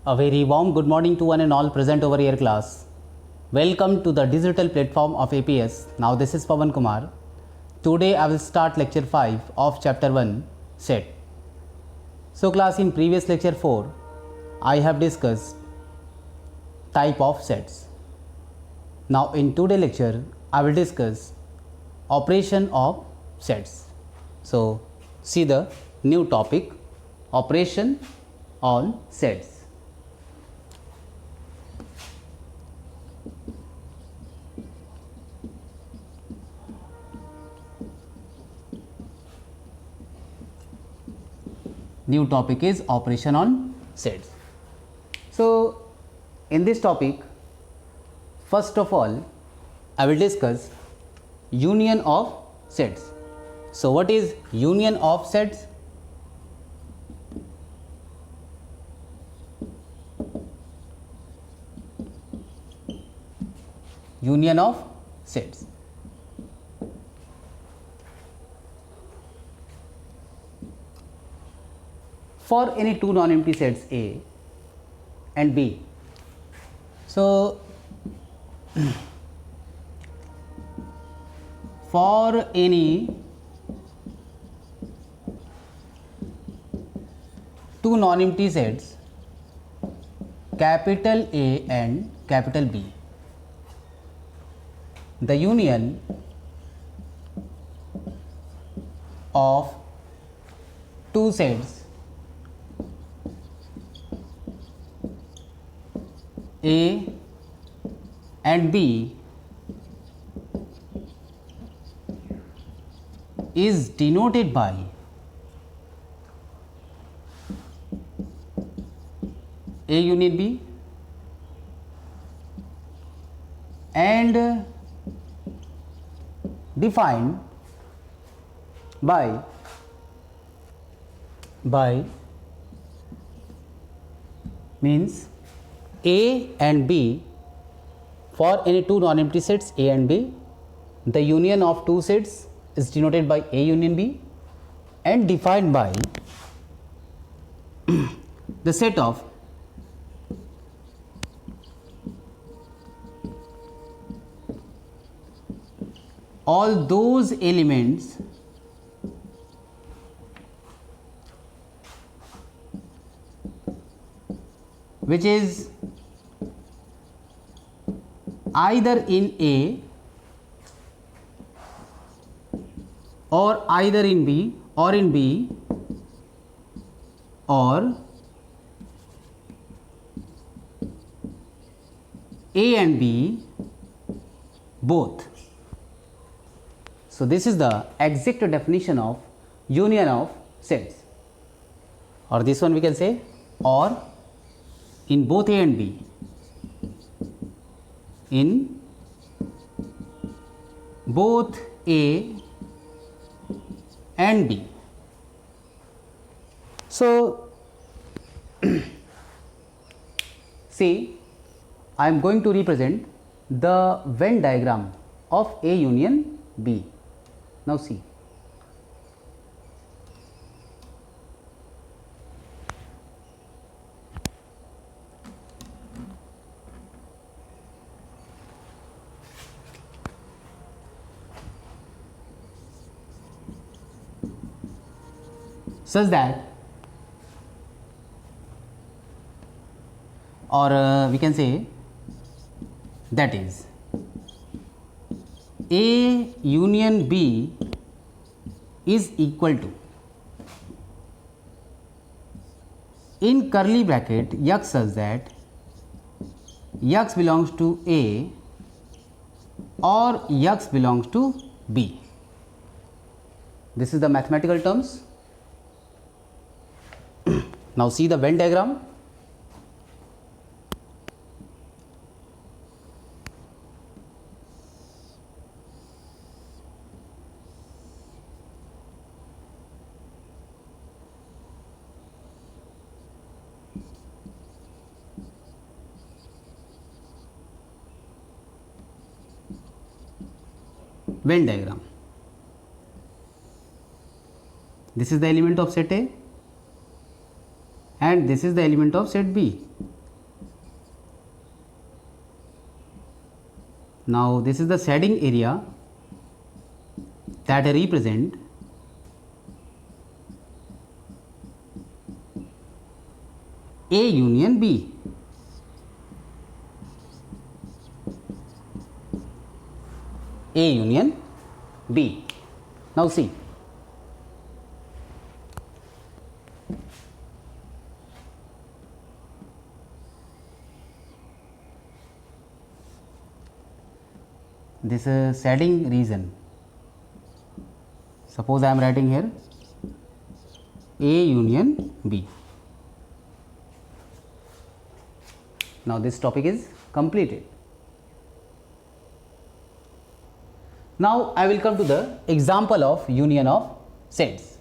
A very warm good morning to one and all present over here class. Welcome to the digital platform of APS. Now this is Pawan Kumar. Today I will start lecture 5 of chapter 1 set. So class, in previous lecture 4 I have discussed type of sets. Now in today lecture I will discuss operation of sets. So see the new topic, operation on sets. New topic is operation on sets. So in this topic, first of all I will discuss union of sets. So what is union of sets? Union of sets. For any two non-empty sets A and B. So for any two non-empty sets capital A and capital B, the union of two sets A and B is denoted by A union B and defined by means A and B. For any two non-empty sets A and B, the union of two sets is denoted by A union B and defined by the set of all those elements which is either in A or either in B or in B or A and B both. So this is the exact definition of union of sets, or this one we can say or in both A and B, in both A and B. So see, I am going to represent the Venn diagram of A union B. Now see, such that, or we can say that is A union B is equal to, in curly bracket, X such that X belongs to A or X belongs to B. This is the mathematical terms. Now see the Venn diagram. Venn diagram. This is the element of set A and this is the element of set B. Now this is the shading area that represent A union B. A union B. Now see, this shading region, suppose I am writing here A union B. Now this topic is completed. Now I will come to the example of union of sets.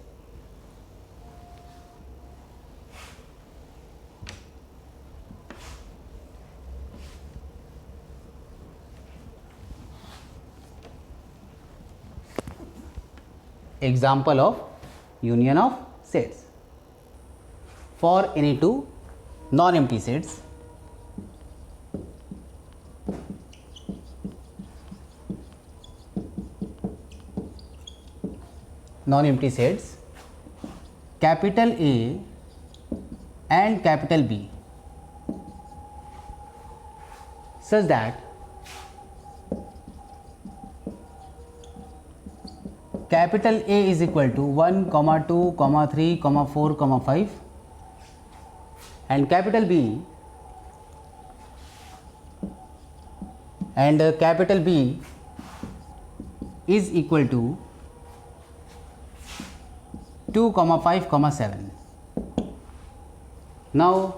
Example of union of sets. For any two non-empty sets, capital A and capital B, such that capital A is equal to 1, 2, 3, 4, 5 and capital B is equal to 2, 5, 7. Now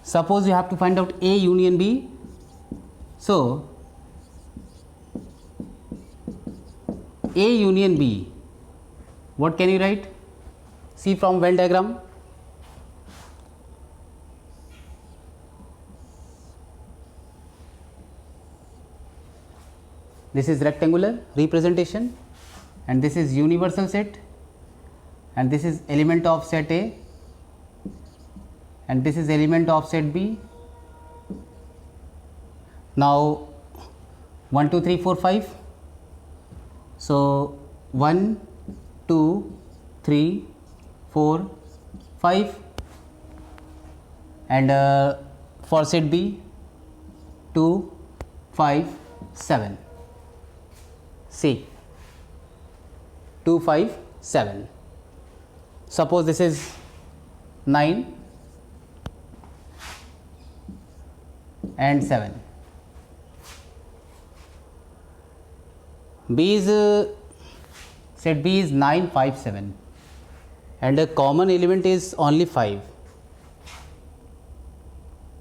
suppose you have to find out A union B. So A union B, what can you write? See from Venn diagram. This is rectangular representation and this is universal set and this is element of set A and this is element of set B. Now 1, 2, 3, 4, 5. So 1, 2, 3, 4, 5 and for set B 2, 5, 7. See 2, 5, 7. Suppose this is 9 and 7. B is set B is 9, 5, 7 and a common element is only 5.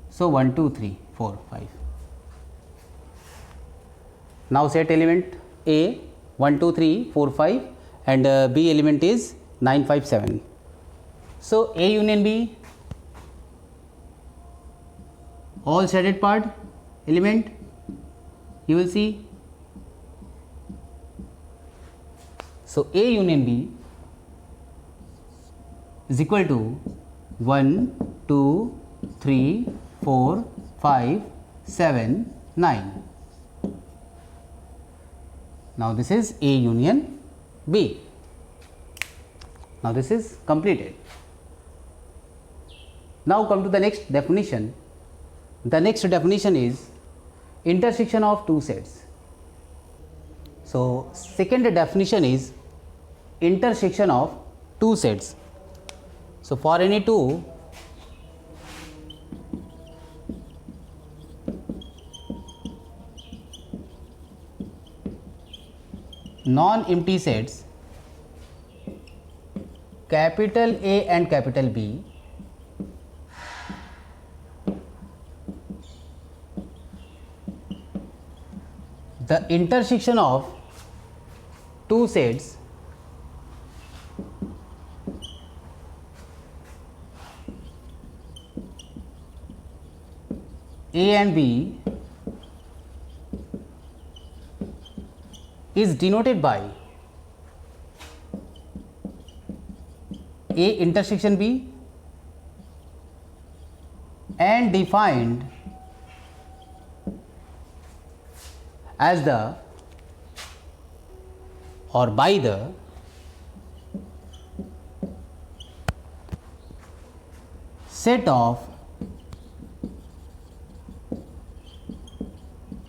So 1, 2, 3, 4, 5. Now set element A 1, 2, 3, 4, 5 and B element is 9, 5, 7. So A union B, all shaded part element you will see. So A union B is equal to 1, 2, 3, 4, 5, 7, 9. Now this is A union B. Now this is completed. Now come to the next definition. The next definition is intersection of two sets. So second definition is intersection of two sets. So for any two non-empty sets, capital A and capital B, the intersection of two sets A and B is denoted by A intersection B and defined as the or by the set of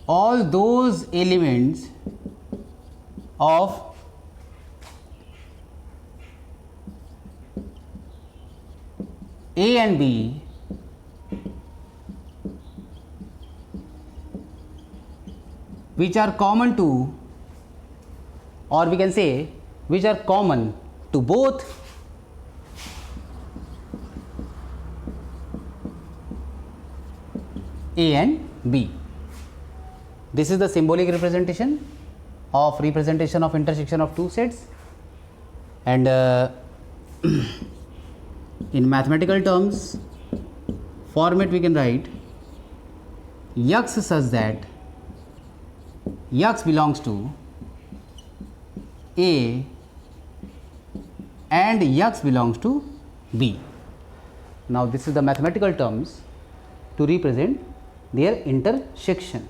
all those elements of A and B which are common to, or we can say which are common to both A and B. This is the symbolic representation of intersection of two sets, and in mathematical terms format we can write X such that X belongs to A and X belongs to B. Now this is the mathematical terms to represent their intersection.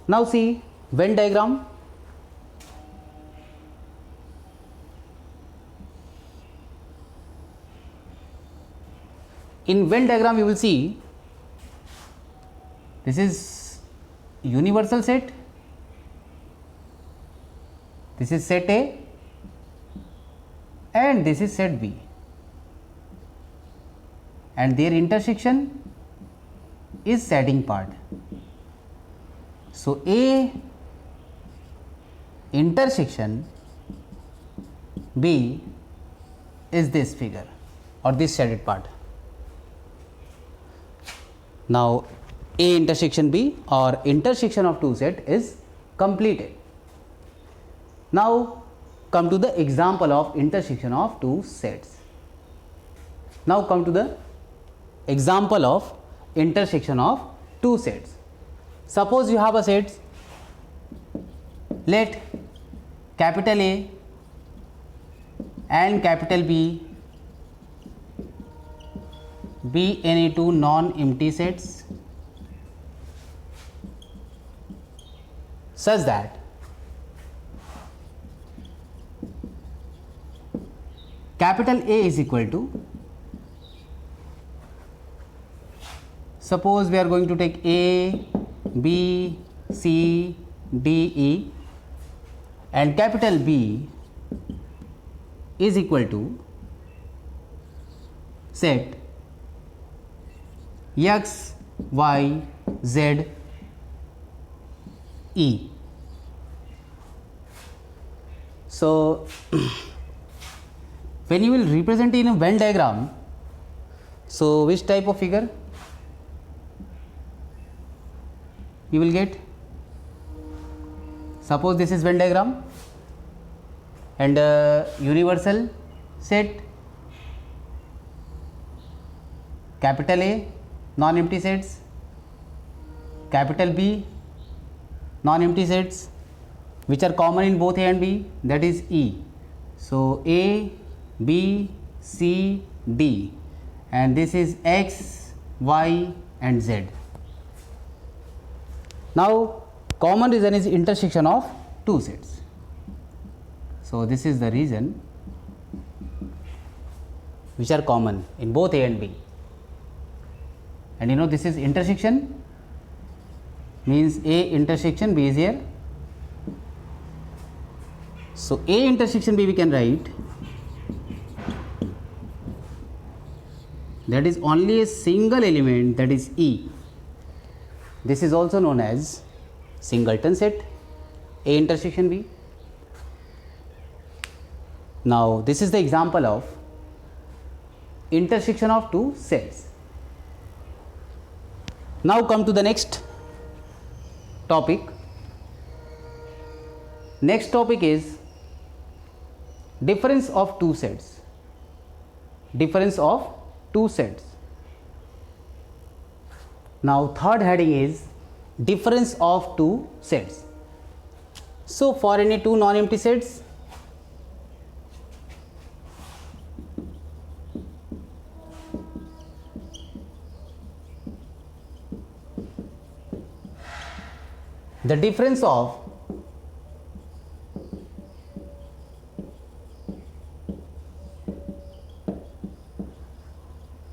Now see Venn diagram. In Venn diagram you will see this is universal set, this is set A and this is set B, and their intersection is setting part. So A intersection B is this figure or this shaded part. Now A intersection B or intersection of two set is completed. Now come to the example of intersection of two sets. Now come to the example of intersection of two sets. Suppose you have a set, let capital A and capital B be any two non-empty sets such that capital A is equal to, suppose we are going to take A, B, C, D, E, and capital B is equal to set X, Y, Z, E. So when you will represent in a Venn diagram, so which type of figure you will get? Suppose this is Venn diagram and universal set, capital A non-empty sets, capital B non-empty sets which are common in both A and B, that is E. So A, B, C, D, and this is X, Y and Z. Now common reason is intersection of two sets. So this is the reason which are common in both A and B. And you know this is intersection, means A intersection B is here. So A intersection B we can write that is only a single element, that is E. This is also known as singleton set, A intersection B. Now this is the example of intersection of two sets. Now come to the next topic. Next topic is difference of two sets. Difference of two sets. Now third heading is difference of two sets. So for any two non-empty sets, the difference of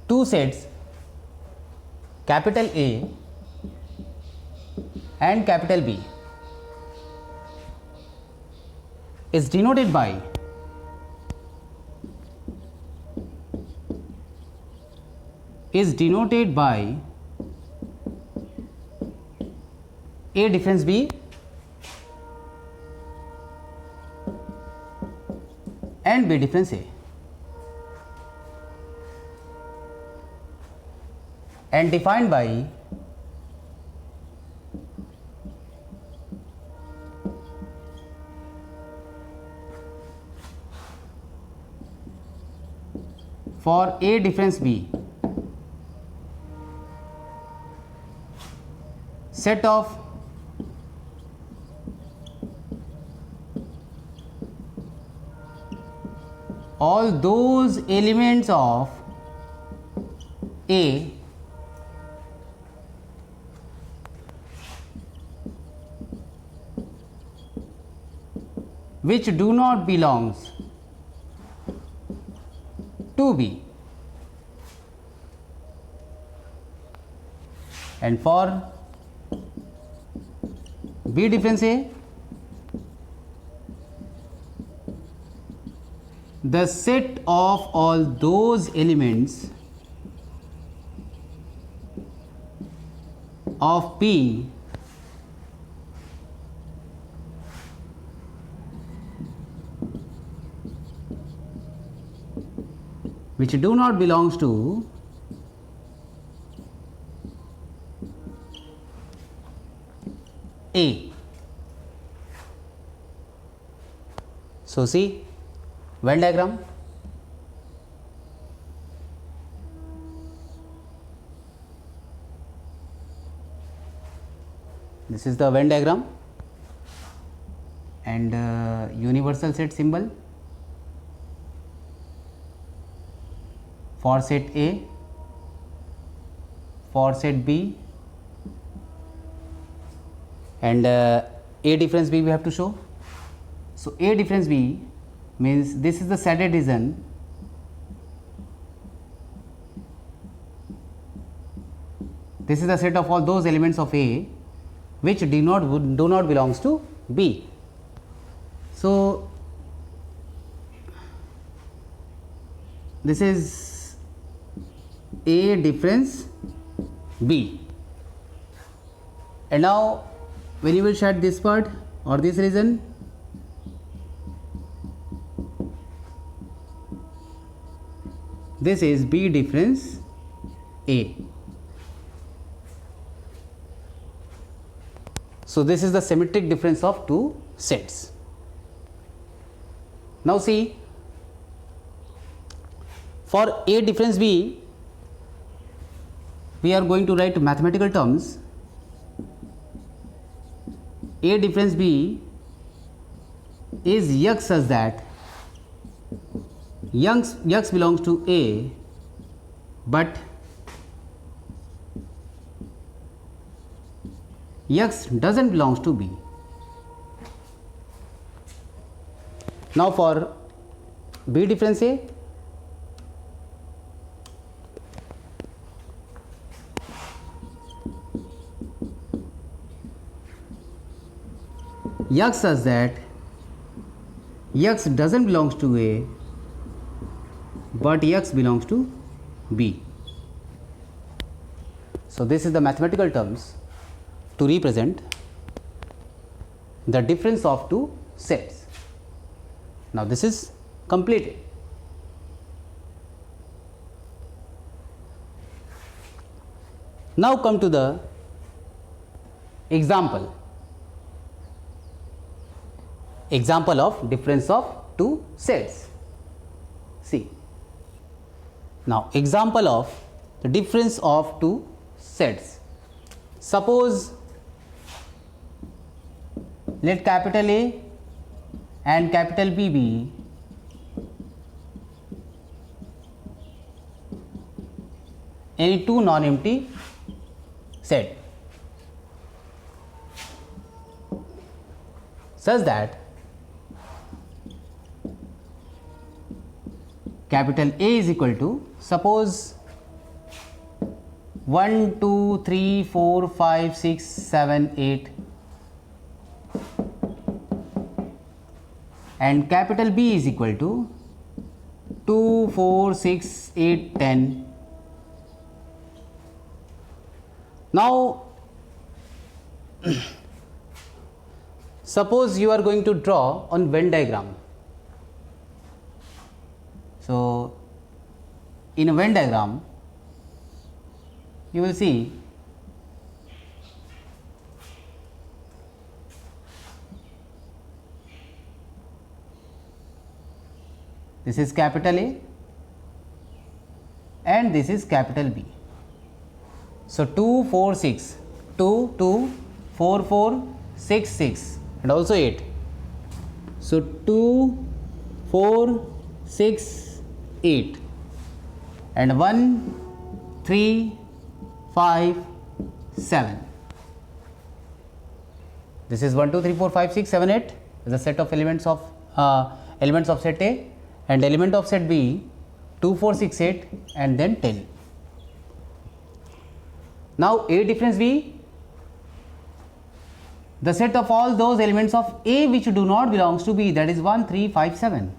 two sets capital A and capital B is denoted by A difference B and B difference A, and defined by for A difference B set of all those elements of A which do not belongs to B, and for B difference A the set of all those elements of P which do not belongs to A. So see Venn diagram. This is the Venn diagram and universal set symbol for set A, for set B, and A difference B we have to show. So A difference B means this is the set addition this is the set of all those elements of A which do not belongs to B. So this is A difference B, and now when you will shade this part or this region, this is B difference A. So this is the symmetric difference of two sets. Now see, for A difference B we are going to write mathematical terms. A difference B is X such that X belongs to A but X doesn't belongs to B. Now for B difference A, X such that X doesn't belongs to A but X belongs to B. So this is the mathematical terms to represent the difference of two sets. Now this is completed. Now come to the example of difference of two sets. See, now example of the difference of two sets. Suppose let capital A and capital B be any two non-empty set. such that capital A is equal to, suppose 1 2 3 4 5 6 7 8 and capital B is equal to 2 4 6 8 10. Now suppose you are going to draw on Venn diagram. So in a Venn diagram you will see this is capital A and this is capital B. So 2 4 6, 2 2 4 4 6 6 and also 8. So 2 4 6 8 and 1 3 5 7. This is 1 2 3 4 5 6 7 8 is a set of elements of set A, and element of set B 2 4 6 8 and then 10. Now A difference B, the set of all those elements of A which do not belongs to B, that is 1 3 5 7.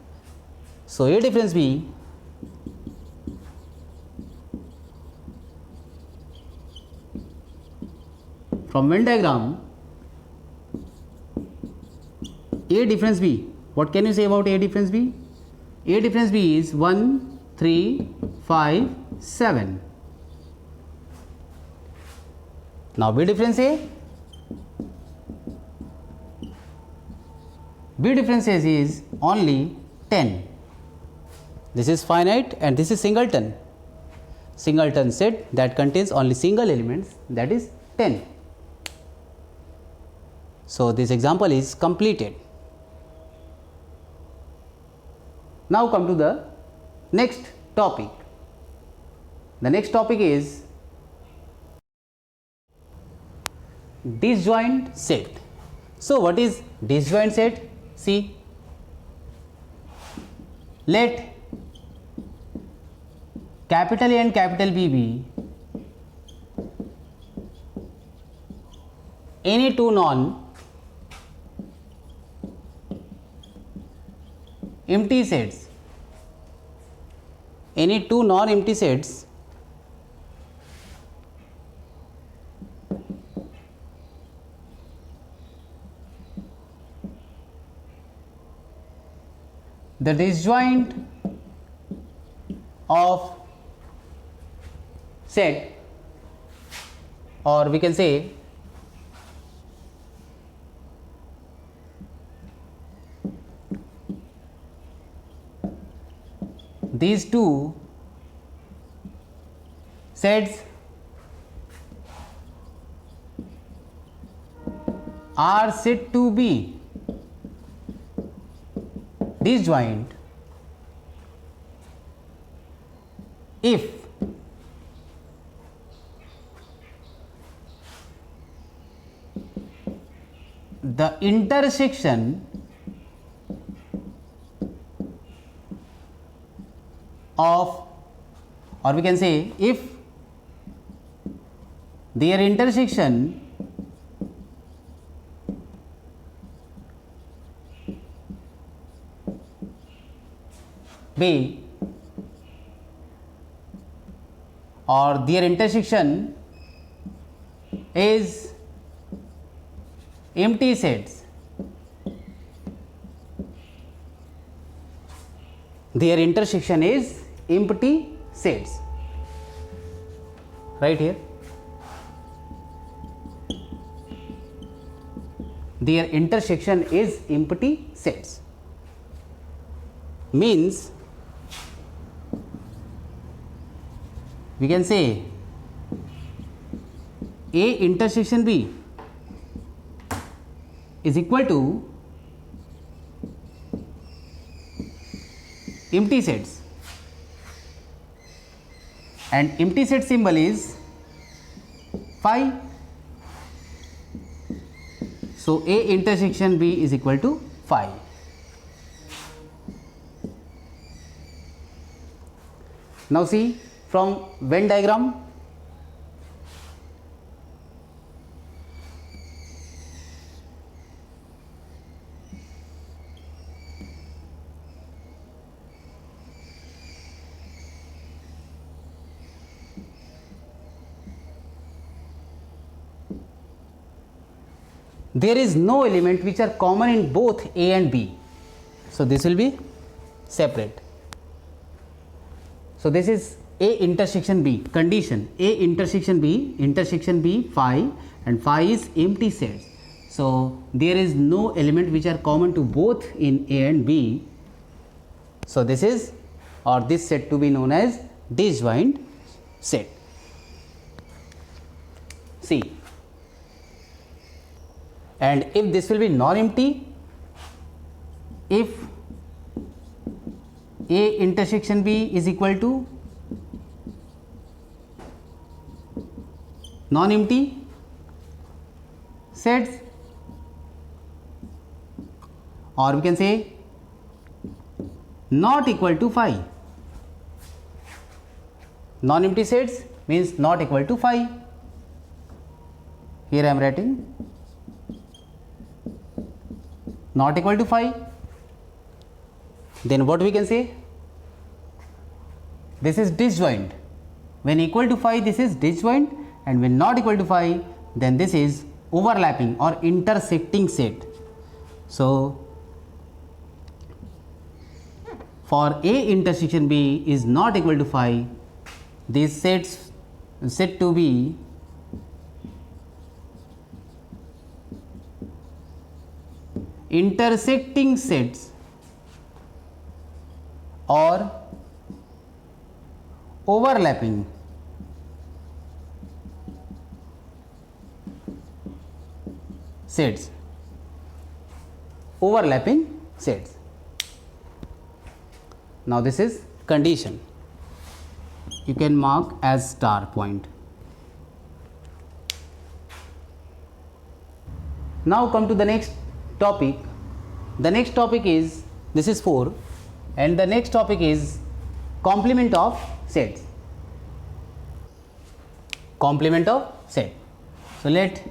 So A difference B from Venn diagram, A difference B, what can you say about A difference B? A difference B is 1 3 5 7. Now B difference A, B difference A is only 10. This is finite and this is singleton. Singleton set that contains only single elements, that is 10. So this example is completed. Now come to the next topic. The next topic is disjoint set. So what is disjoint set? See, let capital A and capital B be any two non-empty sets, any two non-empty sets the disjoint of set, or we can say these two sets are said to be disjoint if the intersection of, or we can say if their intersection be, or their intersection is empty sets, their intersection is empty sets, right here, their intersection is empty sets, means we can say A intersection B is equal to empty sets, and empty set symbol is phi. So A intersection B is equal to 5. Now see from Venn diagram, there is no element which are common in both A and B. So this will be separate. So this is A intersection B condition. A intersection B 5 and 5 is empty sets. So there is no element which are common to both in A and B. So this is, or this set to be known as disjoint set. See, and if this will be non-empty, if A intersection B is equal to non-empty sets, or we can say not equal to phi. Non-empty sets means not equal to phi. Here I am writing not equal to phi. Then what we can say? This is disjoint. When equal to phi, this is disjoint, and when not equal to phi, then this is overlapping or intersecting set. So for A intersection B is not equal to phi, these sets said to be intersecting sets or overlapping sets. Overlapping sets. Now this is condition. You can mark as star point. Now come to the next topic. The next topic is, this is 4, and the next topic is complement of sets. Complement of set. So let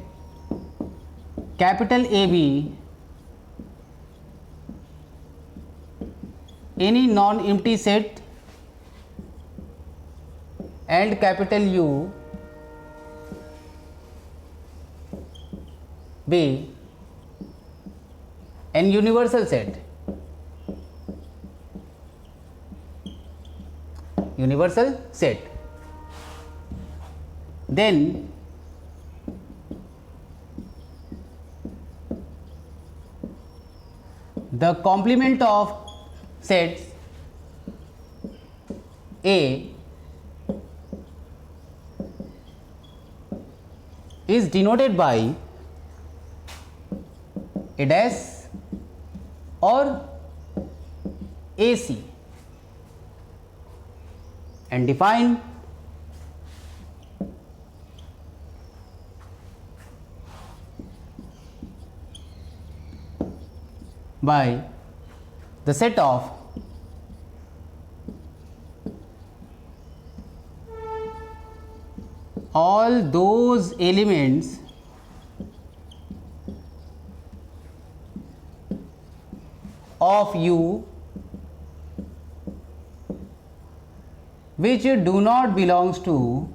capital A be any non-empty set and capital U be an universal set. Universal set. Then the complement of sets A is denoted by a dash or AC and defined by the set of all those elements of U which do not belongs to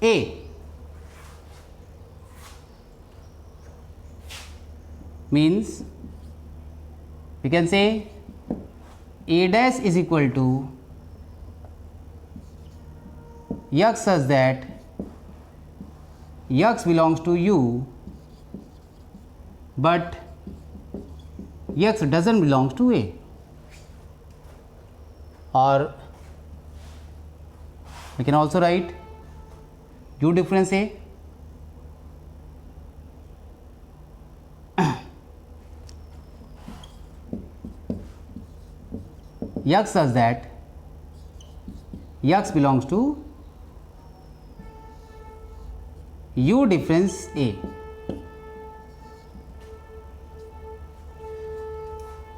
A. Means we can say A dash is equal to X such that X belongs to U but X doesn't belong to A. Or we can also write U difference A X such that X belongs to U difference A.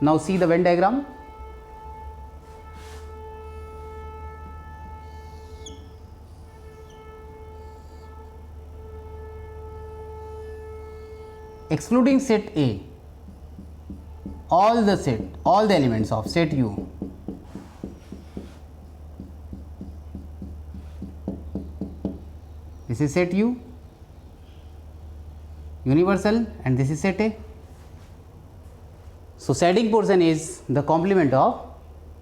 Now see the Venn diagram. Excluding set A, all the elements of set U this is set U universal and this is set A. So setting portion is the complement of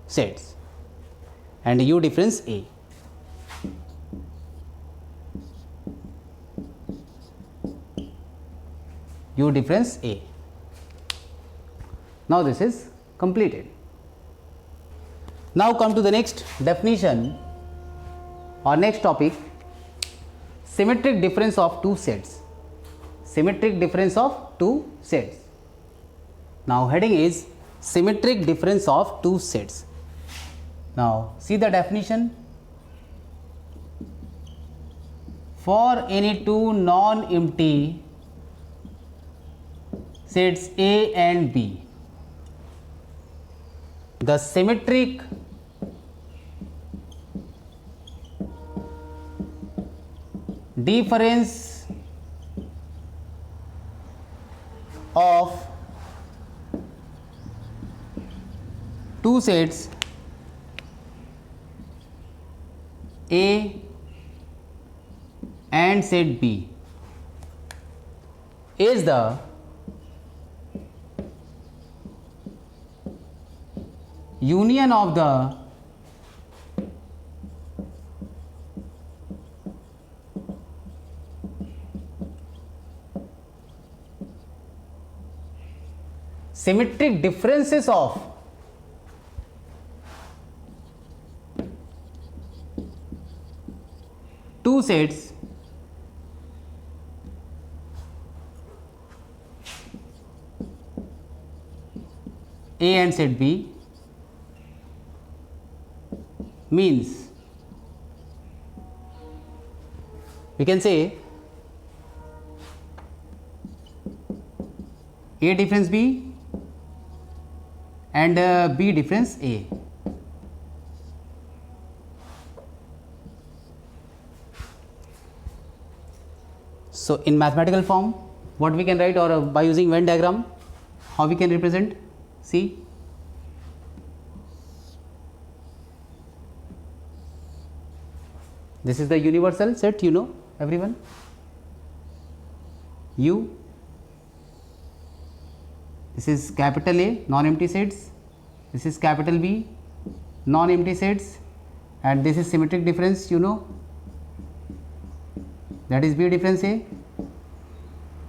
sets and U difference A. U difference A. Now this is completed. Now come to the next definition or next topic, symmetric difference of two sets. Symmetric difference of two sets. Now heading is symmetric difference of two sets. Now see the definition. For any two non-empty sets A and B, the symmetric difference of two sets A and set B is the union of the symmetric differences of two sets A and set B means we can say A difference B and B difference A. So in mathematical form, what we can write, or by using Venn diagram, how we can represent? See, this is the universal set, you know, everyone. U. This is capital A, non-empty sets. This is capital B, non-empty sets, and this is symmetric difference, you know. That is B difference A.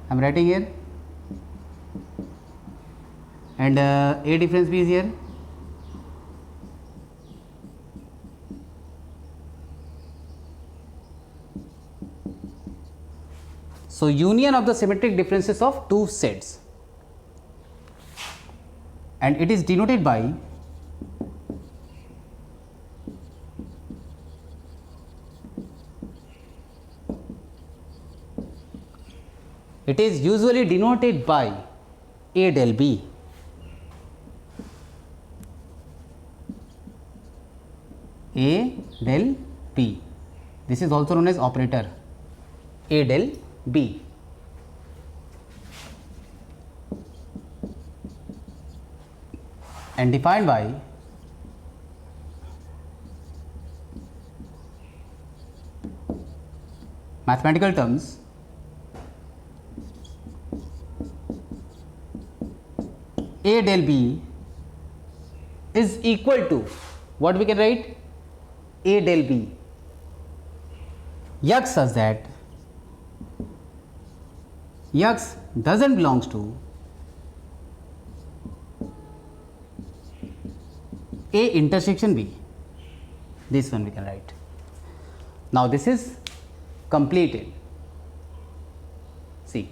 I am writing here, and A difference B is here. So union of the symmetric differences of two sets, and it is denoted by it is usually denoted by A del B. A del B. This is also known as operator A del B. And defined by mathematical terms A del B is equal to, what we can write, A del B X such that X doesn't belongs to A intersection B. This one we can write. Now this is completed. See,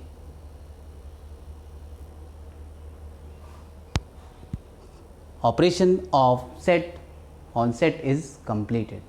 operation of set on set is completed.